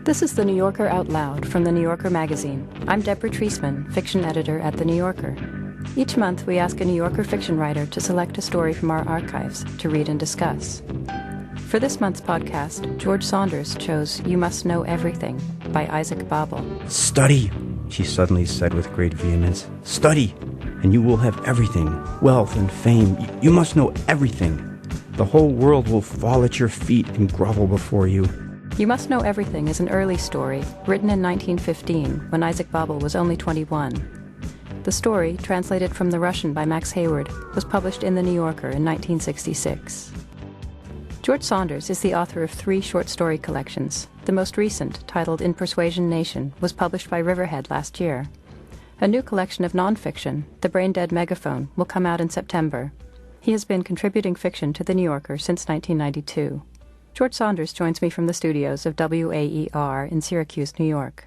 This is The New Yorker Out Loud from The New Yorker magazine. I'm Deborah Treisman, fiction editor at The New Yorker. Each month, we ask a New Yorker fiction writer to select a story from our archives to read and discuss. For this month's podcast, George Saunders chose You Must Know Everything by Isaac Babel. Study, she suddenly said with great vehemence. Study, and you will have everything, wealth and fame. You must know everything. The whole world will fall at your feet and grovel before you. You Must Know Everything is an early story, written in 1915, when Isaac Babel was only 21. The story, translated from the Russian by Max Hayward, was published in The New Yorker in 1966. George Saunders is the author of 3 short story collections. The most recent, titled In Persuasion Nation, was published by Riverhead last year. A new collection of nonfiction, The Brain-Dead Megaphone, will come out in September. He has been contributing fiction to The New Yorker since 1992. George Saunders joins me from the studios of WAER in Syracuse, New York.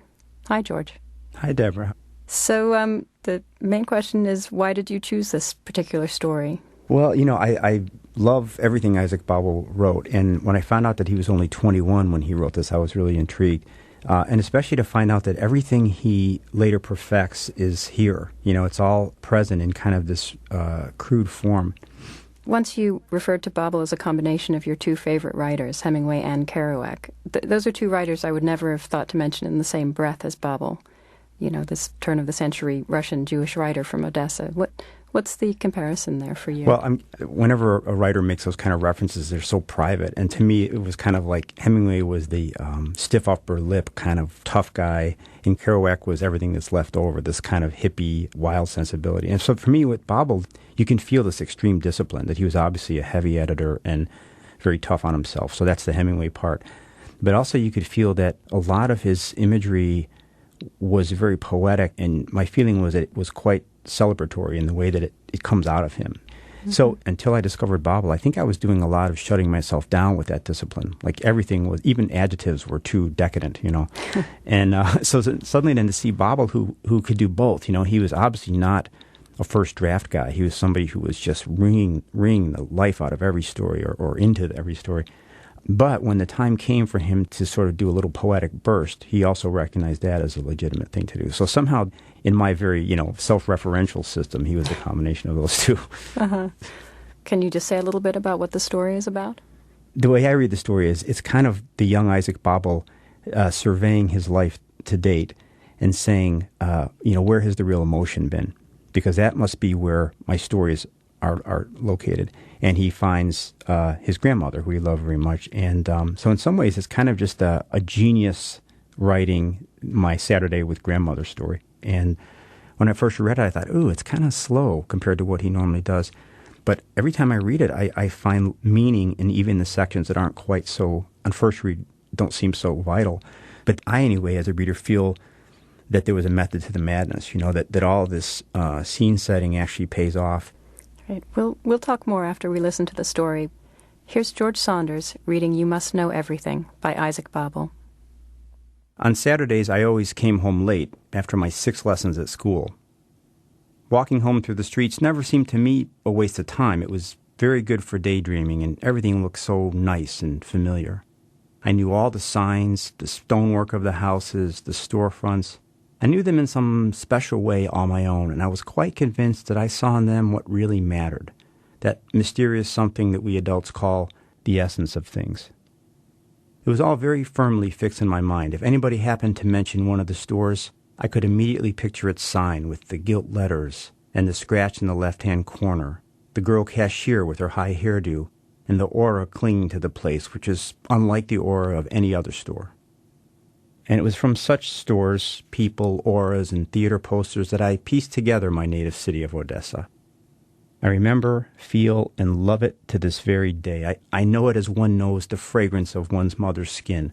Hi, George. Hi, Deborah. So, the main question is, why did you choose this particular story? Well, I love everything Isaac Babel wrote, and when I found out that he was only 21 when he wrote this, I was really intrigued. And especially to find out that everything he later perfects is here. It's all present in kind of this crude form. Once you referred to Babel as a combination of your 2 favorite writers, Hemingway and Kerouac. Those are 2 writers I would never have thought to mention in the same breath as Babel. This turn-of-the-century Russian Jewish writer from Odessa. What's the comparison there for you? Well, whenever a writer makes those kind of references, they're so private. And to me, it was kind of like Hemingway was the stiff upper lip kind of tough guy, and Kerouac was everything that's left over, this kind of hippie, wild sensibility. And so for me, with Babel, you can feel this extreme discipline, that he was obviously a heavy editor and very tough on himself. So that's the Hemingway part. But also you could feel that a lot of his imagery was very poetic, and my feeling was that it was quite celebratory in the way that it comes out of him. Mm-hmm. So until I discovered Babel, I think I was doing a lot of shutting myself down with that discipline. Like everything was, even adjectives were too decadent, And so suddenly then to see Babel who could do both, he was obviously not a first draft guy. He was somebody who was just wringing the life out of every story or into every story. But when the time came for him to sort of do a little poetic burst, he also recognized that as a legitimate thing to do. So somehow, in my very, self-referential system, he was a combination of those 2. Uh-huh. Can you just say a little bit about what the story is about? The way I read the story is it's kind of the young Isaac Babel surveying his life to date and saying, where has the real emotion been? Because that must be where my stories are located. And he finds his grandmother, who he loved very much. And so in some ways, it's kind of just a genius writing my Saturday with grandmother story. And when I first read it, I thought, ooh, it's kind of slow compared to what he normally does. But every time I read it, I find meaning in even the sections that aren't quite so, on first read, don't seem so vital. But I, anyway, as a reader, feel that there was a method to the madness, that all this scene setting actually pays off. Right. We'll talk more after we listen to the story. Here's George Saunders reading You Must Know Everything by Isaac Babel. On Saturdays, I always came home late after my 6 lessons at school. Walking home through the streets never seemed to me a waste of time. It was very good for daydreaming, and everything looked so nice and familiar. I knew all the signs, the stonework of the houses, the storefronts. I knew them in some special way all my own, and I was quite convinced that I saw in them what really mattered, that mysterious something that we adults call the essence of things. It was all very firmly fixed in my mind. If anybody happened to mention one of the stores, I could immediately picture its sign with the gilt letters and the scratch in the left-hand corner, the girl cashier with her high hairdo, and the aura clinging to the place, which is unlike the aura of any other store. And it was from such stores, people, auras, and theater posters that I pieced together my native city of Odessa. I remember, feel, and love it to this very day. I know it as one knows the fragrance of one's mother's skin,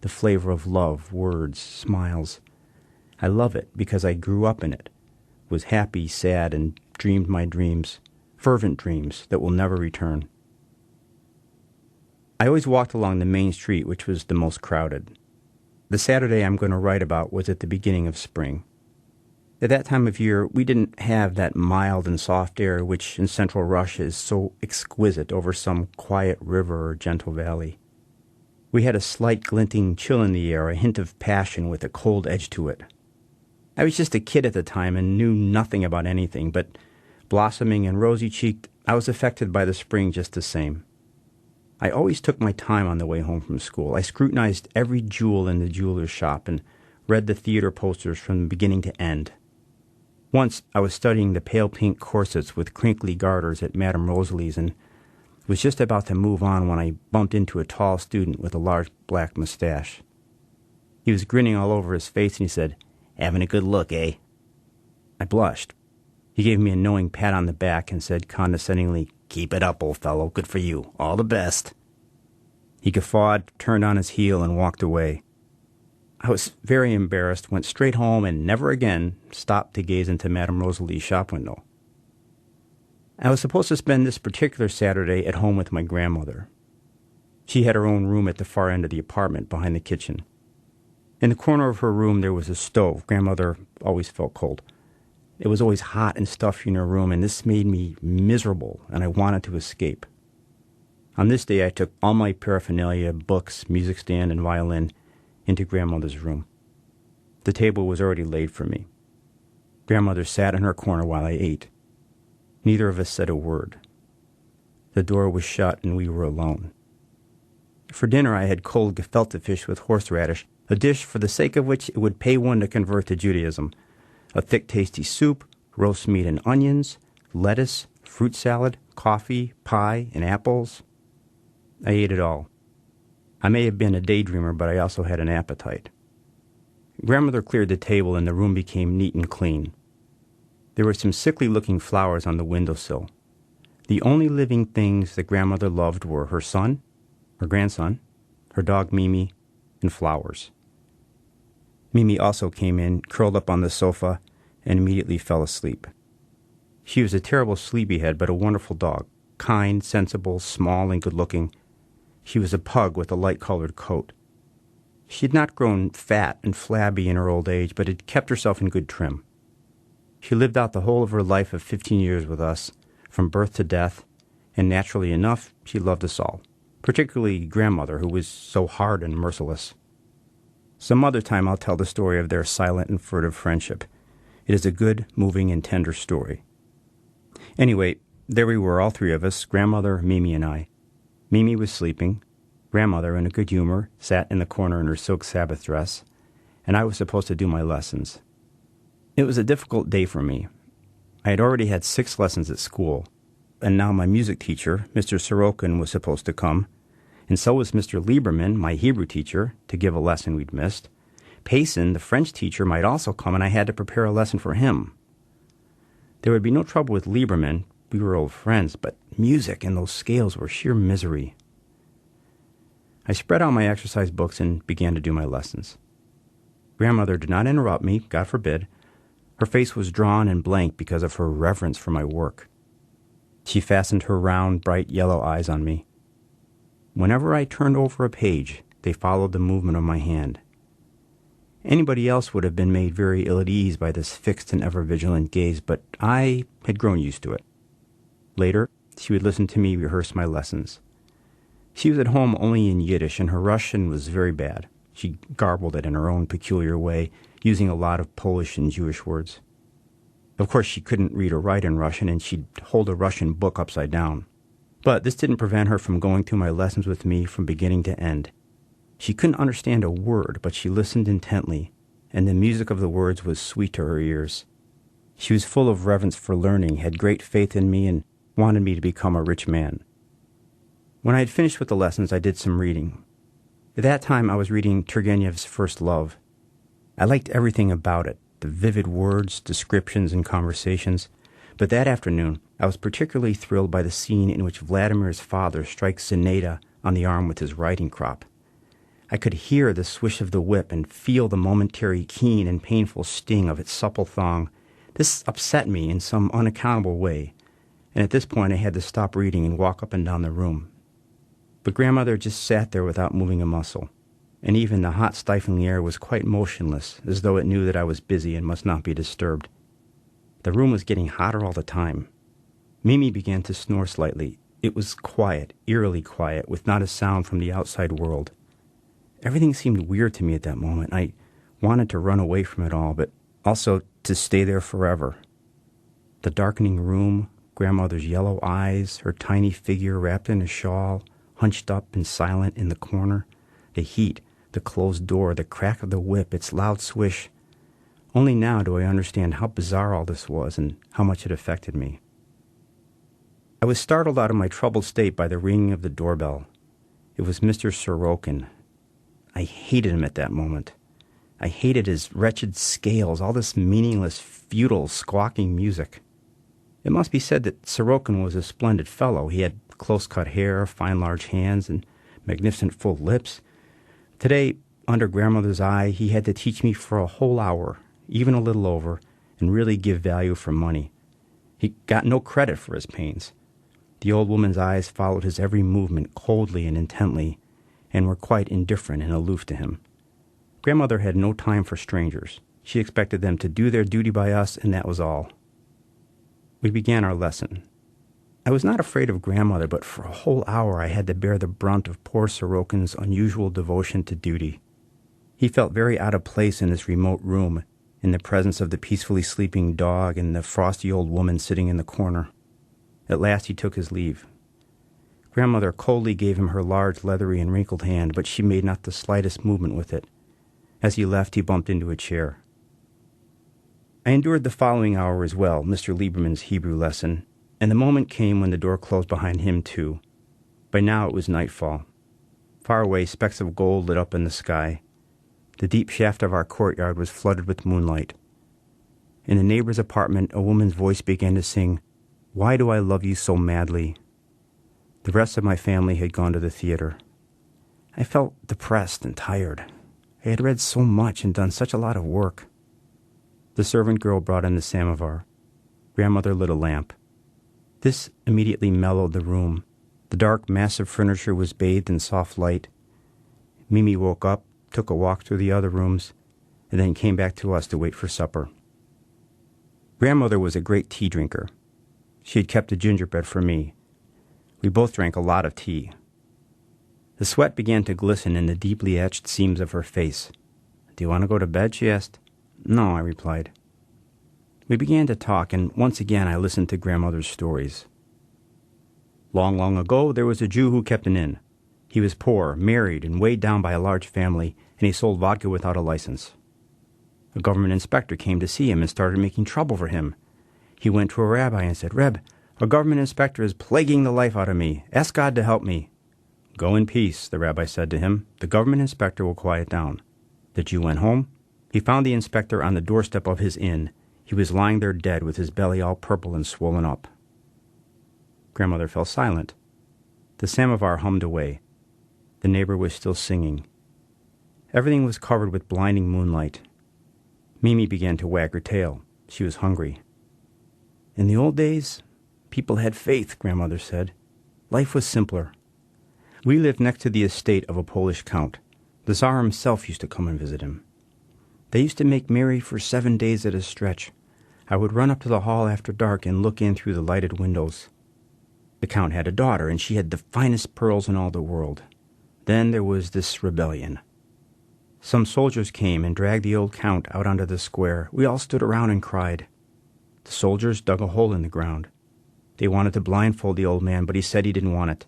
the flavor of love, words, smiles. I love it because I grew up in it, was happy, sad, and dreamed my dreams, fervent dreams that will never return. I always walked along the main street, which was the most crowded. The Saturday I'm going to write about was at the beginning of spring. At that time of year, we didn't have that mild and soft air which in central Russia is so exquisite over some quiet river or gentle valley. We had a slight glinting chill in the air, a hint of passion with a cold edge to it. I was just a kid at the time and knew nothing about anything, but blossoming and rosy-cheeked, I was affected by the spring just the same. I always took my time on the way home from school. I scrutinized every jewel in the jeweler's shop and read the theater posters from beginning to end. Once I was studying the pale pink corsets with crinkly garters at Madame Rosalie's and was just about to move on when I bumped into a tall student with a large black mustache. He was grinning all over his face and he said, "Having a good look, eh?" I blushed. He gave me a knowing pat on the back and said condescendingly, "Keep it up, old fellow. Good for you. All the best." He guffawed, turned on his heel, and walked away. I was very embarrassed, went straight home, and never again stopped to gaze into Madame Rosalie's shop window. I was supposed to spend this particular Saturday at home with my grandmother. She had her own room at the far end of the apartment, behind the kitchen. In the corner of her room there was a stove. Grandmother always felt cold. It was always hot and stuffy in her room, and this made me miserable, and I wanted to escape. On this day I took all my paraphernalia, books, music stand, and violin, into Grandmother's room. The table was already laid for me. Grandmother sat in her corner while I ate. Neither of us said a word. The door was shut and we were alone. For dinner I had cold gefilte fish with horseradish, a dish for the sake of which it would pay one to convert to Judaism, a thick tasty soup, roast meat and onions, lettuce, fruit salad, coffee, pie, and apples. I ate it all. I may have been a daydreamer, but I also had an appetite. Grandmother cleared the table and the room became neat and clean. There were some sickly-looking flowers on the windowsill. The only living things that Grandmother loved were her son, her grandson, her dog Mimi, and flowers. Mimi also came in, curled up on the sofa, and immediately fell asleep. She was a terrible sleepyhead, but a wonderful dog, kind, sensible, small, and good-looking. She was a pug with a light-colored coat. She had not grown fat and flabby in her old age, but had kept herself in good trim. She lived out the whole of her life of 15 years with us, from birth to death, and naturally enough, she loved us all, particularly Grandmother, who was so hard and merciless. Some other time I'll tell the story of their silent and furtive friendship. It is a good, moving, and tender story. Anyway, there we were, all three of us, Grandmother, Mimi, and I. Mimi was sleeping. Grandmother, in a good humor, sat in the corner in her silk Sabbath dress, and I was supposed to do my lessons. It was a difficult day for me. I had already had 6 lessons at school, and now my music teacher, Mr. Sorokin, was supposed to come, and so was Mr. Lieberman, my Hebrew teacher, to give a lesson we'd missed. Payson, the French teacher, might also come, and I had to prepare a lesson for him. There would be no trouble with Lieberman. We were old friends, but music and those scales were sheer misery. I spread out my exercise books and began to do my lessons. Grandmother did not interrupt me, God forbid. Her face was drawn and blank because of her reverence for my work. She fastened her round, bright yellow eyes on me. Whenever I turned over a page, they followed the movement of my hand. Anybody else would have been made very ill at ease by this fixed and ever-vigilant gaze, but I had grown used to it. Later, she would listen to me rehearse my lessons. She was at home only in Yiddish, and her Russian was very bad. She garbled it in her own peculiar way, using a lot of Polish and Jewish words. Of course, she couldn't read or write in Russian, and she'd hold a Russian book upside down. But this didn't prevent her from going through my lessons with me from beginning to end. She couldn't understand a word, but she listened intently, and the music of the words was sweet to her ears. She was full of reverence for learning, had great faith in me, and wanted me to become a rich man. When I had finished with the lessons, I did some reading. At that time, I was reading Turgenev's First Love. I liked everything about it, the vivid words, descriptions, and conversations. But that afternoon, I was particularly thrilled by the scene in which Vladimir's father strikes Zinaida on the arm with his riding crop. I could hear the swish of the whip and feel the momentary keen and painful sting of its supple thong. This upset me in some unaccountable way, and at this point I had to stop reading and walk up and down the room. But Grandmother just sat there without moving a muscle, and even the hot, stifling air was quite motionless, as though it knew that I was busy and must not be disturbed. The room was getting hotter all the time. Mimi began to snore slightly. It was quiet, eerily quiet, with not a sound from the outside world. Everything seemed weird to me at that moment. I wanted to run away from it all, but also to stay there forever. The darkening room, grandmother's yellow eyes, her tiny figure wrapped in a shawl, hunched up and silent in the corner, the heat, the closed door, the crack of the whip, its loud swish. Only now do I understand how bizarre all this was and how much it affected me. I was startled out of my troubled state by the ringing of the doorbell. It was Mr. Sorokin. I hated him at that moment. I hated his wretched scales, all this meaningless, futile, squawking music. It must be said that Sorokin was a splendid fellow. He had close-cut hair, fine large hands, and magnificent full lips. Today, under grandmother's eye, he had to teach me for a whole hour, even a little over, and really give value for money. He got no credit for his pains. The old woman's eyes followed his every movement coldly and intently, and were quite indifferent and aloof to him. Grandmother had no time for strangers. She expected them to do their duty by us, and that was all. We began our lesson. I was not afraid of grandmother, but for a whole hour I had to bear the brunt of poor Sorokin's unusual devotion to duty. He felt very out of place in this remote room, in the presence of the peacefully sleeping dog and the frosty old woman sitting in the corner. At last he took his leave. Grandmother coldly gave him her large, leathery, and wrinkled hand, but she made not the slightest movement with it. As he left, he bumped into a chair. I endured the following hour as well, Mr. Lieberman's Hebrew lesson, and the moment came when the door closed behind him, too. By now it was nightfall. Far away, specks of gold lit up in the sky. The deep shaft of our courtyard was flooded with moonlight. In the neighbor's apartment, a woman's voice began to sing, "Why do I love you so madly?" The rest of my family had gone to the theater. I felt depressed and tired. I had read so much and done such a lot of work. The servant girl brought in the samovar. Grandmother lit a lamp. This immediately mellowed the room. The dark, massive furniture was bathed in soft light. Mimi woke up, took a walk through the other rooms, and then came back to us to wait for supper. Grandmother was a great tea drinker. She had kept the gingerbread for me. We both drank a lot of tea. The sweat began to glisten in the deeply etched seams of her face. "Do you want to go to bed?" she asked. "No," I replied. We began to talk, and once again I listened to grandmother's stories. Long, long ago, there was a Jew who kept an inn. He was poor, married, and weighed down by a large family, and he sold vodka without a license. A government inspector came to see him and started making trouble for him. He went to a rabbi and said, "Reb, a government inspector is plaguing the life out of me. Ask God to help me." "Go in peace," the rabbi said to him. "The government inspector will quiet down." The Jew went home. He found the inspector on the doorstep of his inn. He was lying there dead with his belly all purple and swollen up. Grandmother fell silent. The samovar hummed away. The neighbor was still singing. Everything was covered with blinding moonlight. Mimi began to wag her tail. She was hungry. "In the old days, people had faith," grandmother said. "Life was simpler. We lived next to the estate of a Polish count. The Tsar himself used to come and visit him. They used to make merry for 7 days at a stretch. I would run up to the hall after dark and look in through the lighted windows. The count had a daughter, and she had the finest pearls in all the world. Then there was this rebellion. Some soldiers came and dragged the old count out onto the square. We all stood around and cried. The soldiers dug a hole in the ground. They wanted to blindfold the old man, but he said he didn't want it.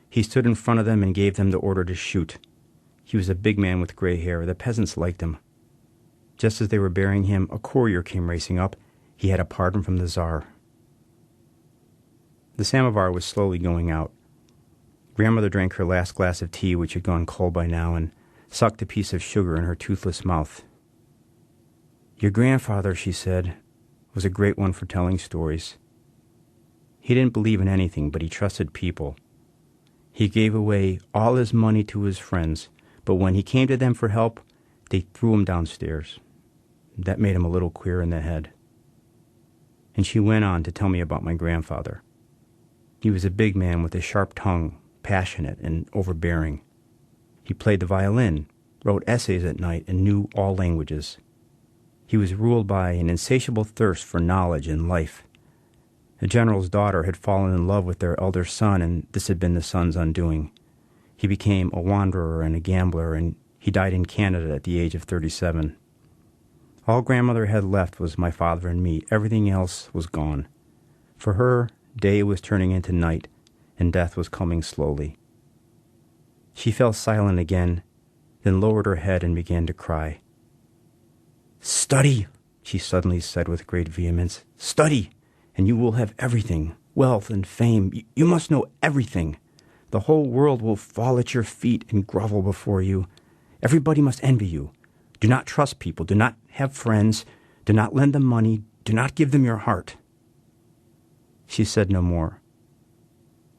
He stood in front of them and gave them the order to shoot. He was a big man with gray hair. The peasants liked him. Just as they were burying him, a courier came racing up. He had a pardon from the Tsar. The samovar was slowly going out. Grandmother drank her last glass of tea, which had gone cold by now, and sucked a piece of sugar in her toothless mouth. "Your grandfather," she said, "was a great one for telling stories. He didn't believe in anything, but he trusted people. He gave away all his money to his friends, but when he came to them for help, they threw him downstairs. That made him a little queer in the head." And she went on to tell me about my grandfather. He was a big man with a sharp tongue, passionate and overbearing. He played the violin, wrote essays at night, and knew all languages. He was ruled by an insatiable thirst for knowledge and life. The general's daughter had fallen in love with their elder son, and this had been the son's undoing. He became a wanderer and a gambler, and He died in Canada at the age of 37. All grandmother had left was my father and me. Everything else was gone. For her, day was turning into night, and death was coming slowly. She fell silent again, then lowered her head and began to cry. "Study," she suddenly said with great vehemence. "Study, and you will have everything, wealth and fame. You must know everything. The whole world will fall at your feet and grovel before you. Everybody must envy you. Do not trust people. Do not have friends. Do not lend them money. Do not give them your heart." She said no more.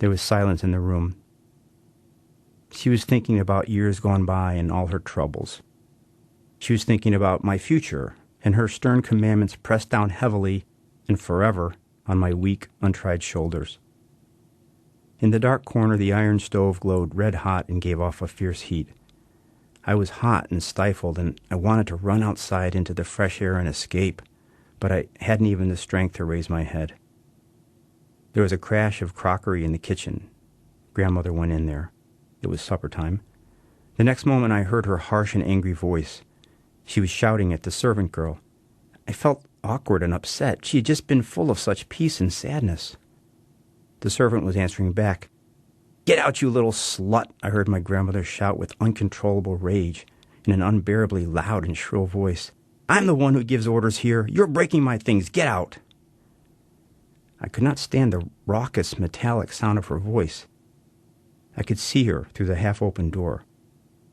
There was silence in the room. She was thinking about years gone by and all her troubles. She was thinking about my future, and her stern commandments pressed down heavily and forever on my weak, untried shoulders. In the dark corner, the iron stove glowed red hot and gave off a fierce heat. I was hot and stifled, and I wanted to run outside into the fresh air and escape, but I hadn't even the strength to raise my head. There was a crash of crockery in the kitchen. Grandmother went in there. It was supper time. The next moment I heard her harsh and angry voice. She was shouting at the servant girl. I felt awkward and upset. She had just been full of such peace and sadness. The servant was answering back. "Get out, you little slut," I heard my grandmother shout with uncontrollable rage in an unbearably loud and shrill voice. "I'm the one who gives orders here. You're breaking my things. Get out." I could not stand the raucous, metallic sound of her voice. I could see her through the half-open door.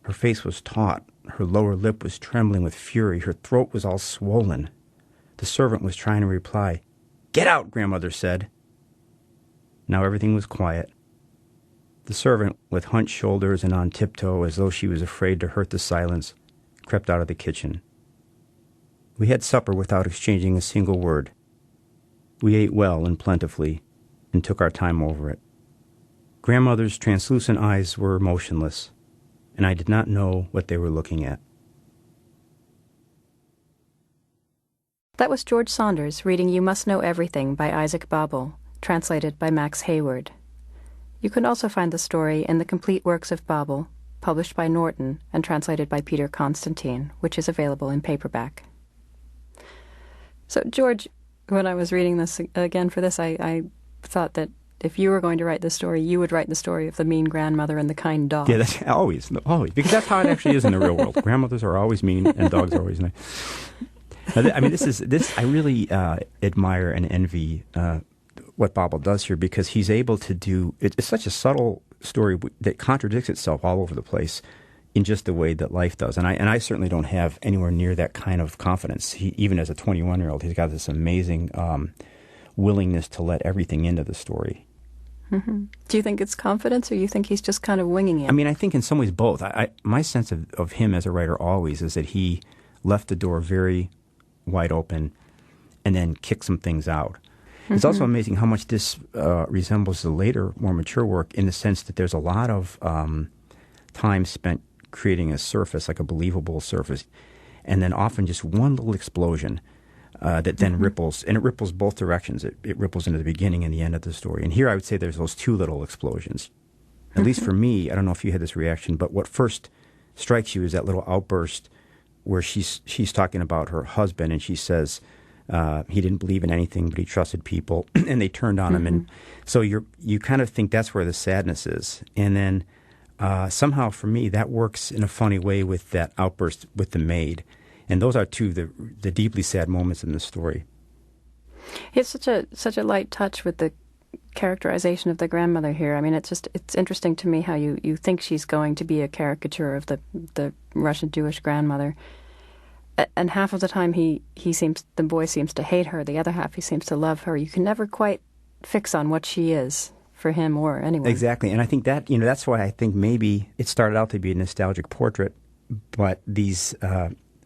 Her face was taut. Her lower lip was trembling with fury. Her throat was all swollen. The servant was trying to reply. "Get out," grandmother said. Now everything was quiet. The servant, with hunched shoulders and on tiptoe as though she was afraid to hurt the silence, crept out of the kitchen. We had supper without exchanging a single word. We ate well and plentifully, and took our time over it. Grandmother's translucent eyes were motionless, and I did not know what they were looking at. That was George Saunders reading You Must Know Everything by Isaac Babel, translated by Max Hayward. You can also find the story in The Complete Works of Babel, published by Norton and translated by Peter Constantine, which is available in paperback. So, George, when I was reading this again for this, I thought that if you were going to write this story, you would write the story of the mean grandmother and the kind dog. Yeah, that's always, because that's how it actually is in the real world. Grandmothers are always mean and dogs are always nice. Now, I mean, I really admire and envy what Babel does here, because he's able to do, it's such a subtle story that contradicts itself all over the place in just the way that life does. And I certainly don't have anywhere near that kind of confidence. Even as a 21-year-old, he's got this amazing willingness to let everything into the story. Mm-hmm. Do you think it's confidence, or you think he's just kind of winging it? I mean, I think in some ways both. My sense of him as a writer always is that he left the door very wide open and then kicked some things out. Mm-hmm. It's also amazing how much this resembles the later, more mature work, in the sense that there's a lot of time spent creating a surface, like a believable surface, and then often just one little explosion that then ripples, and it ripples both directions. It ripples into the beginning and the end of the story. And here I would say there's those two little explosions. At least for me, I don't know if you had this reaction, but what first strikes you is that little outburst where she's talking about her husband, and she says he didn't believe in anything, but he trusted people, and they turned on him. And so you kind of think that's where the sadness is. And then somehow for me, that works in a funny way with that outburst with the maid. And those are two of the deeply sad moments in the story. It's such a light touch with the characterization of the grandmother here. I mean, it's interesting to me how you think she's going to be a caricature of the Russian Jewish grandmother, and half of the time the boy seems to hate her. The other half he seems to love her. You can never quite fix on what she is for him or anyone. Exactly, and I think that that's why I think maybe it started out to be a nostalgic portrait, but these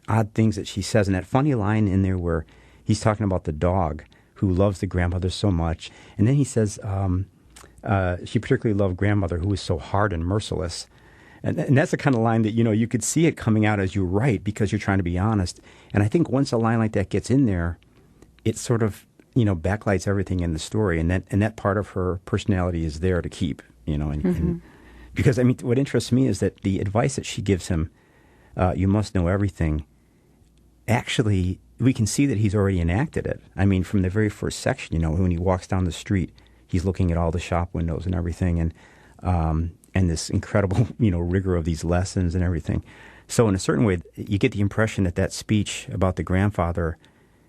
odd things that she says, and that funny line in there where he's talking about the dog who loves the grandmother so much, and then he says she particularly loved grandmother who was so hard and merciless, and that's the kind of line that you could see it coming out as you write because you're trying to be honest. And I think once a line like that gets in there, it sort of backlights everything in the story, and that part of her personality is there to keep. And because I mean, what interests me is that the advice that she gives him You Must Know Everything, actually, we can see that he's already enacted it. I mean, from the very first section, when he walks down the street, he's looking at all the shop windows and everything, and this incredible, rigor of these lessons and everything. So in a certain way, you get the impression that speech about the grandfather,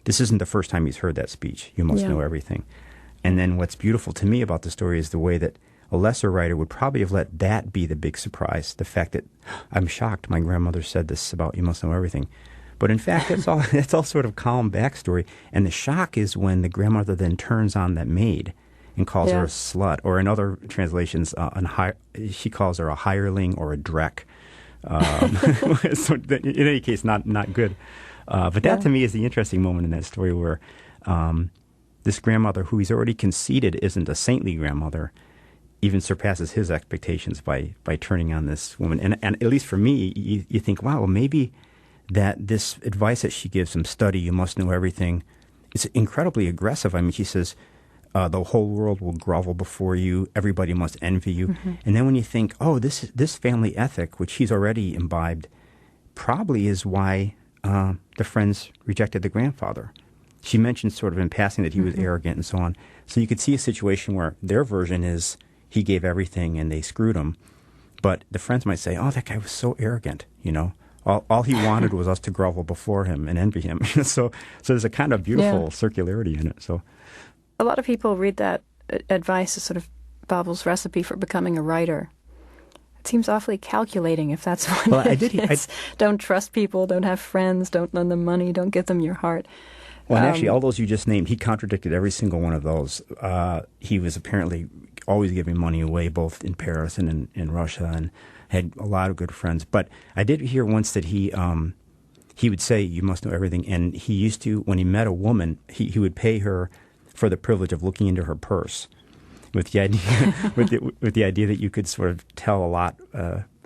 this isn't the first time he's heard that speech, You Must Know Everything. And then what's beautiful to me about the story is the way that a lesser writer would probably have let that be the big surprise, the fact that, I'm shocked my grandmother said this about You Must Know Everything. But in fact, it's all sort of calm backstory. And the shock is when the grandmother then turns on that maid and calls her a slut, or in other translations, she calls her a hireling or a dreck. So in any case, not good. But that to me is the interesting moment in that story where this grandmother, who he's already conceded isn't a saintly grandmother, even surpasses his expectations by turning on this woman. And at least for me, you think, wow, well, maybe that this advice that she gives him, study, you must know everything, is incredibly aggressive. I mean, she says, the whole world will grovel before you, everybody must envy you. Mm-hmm. And then when you think, oh, this family ethic, which he's already imbibed, probably is why the friends rejected the grandfather. She mentioned sort of in passing that he was arrogant and so on. So you could see a situation where their version is he gave everything and they screwed him. But the friends might say, oh, that guy was so arrogant, All he wanted was us to grovel before him and envy him. So there's a kind of beautiful circularity in it. So a lot of people read that advice as sort of Babel's recipe for becoming a writer. It seems awfully calculating if that's what it is. Don't trust people, don't have friends, don't lend them money, don't give them your heart. Well, and actually, all those you just named, he contradicted every single one of those. He was apparently always giving money away, both in Paris and in Russia, and had a lot of good friends. But I did hear once that he would say, you must know everything. And he used to, when he met a woman, he would pay her for the privilege of looking into her purse, with the idea with the idea that you could sort of tell a lot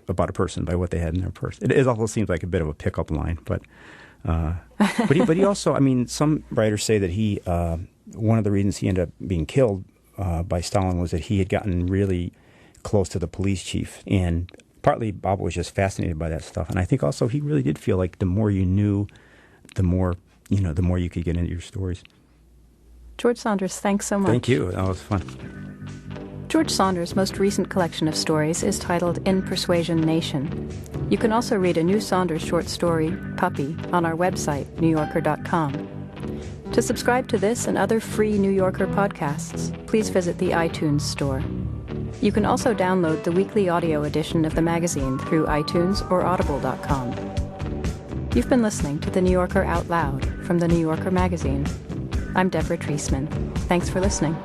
about a person by what they had in their purse. It also seems like a bit of a pickup line, but he also, I mean, some writers say that he one of the reasons he ended up being killed by Stalin was that he had gotten really close to the police chief, and partly Babel was just fascinated by that stuff, and I think also he really did feel like the more you knew, the more you could get into your stories. George Saunders, thanks so much. Thank you. That was fun. George Saunders' most recent collection of stories is titled In Persuasion Nation. You can also read a new Saunders short story, Puppy, on our website, newyorker.com. To subscribe to this and other free New Yorker podcasts, please visit the iTunes store. You can also download the weekly audio edition of the magazine through iTunes or audible.com. You've been listening to The New Yorker Out Loud from The New Yorker magazine. I'm Deborah Treisman. Thanks for listening.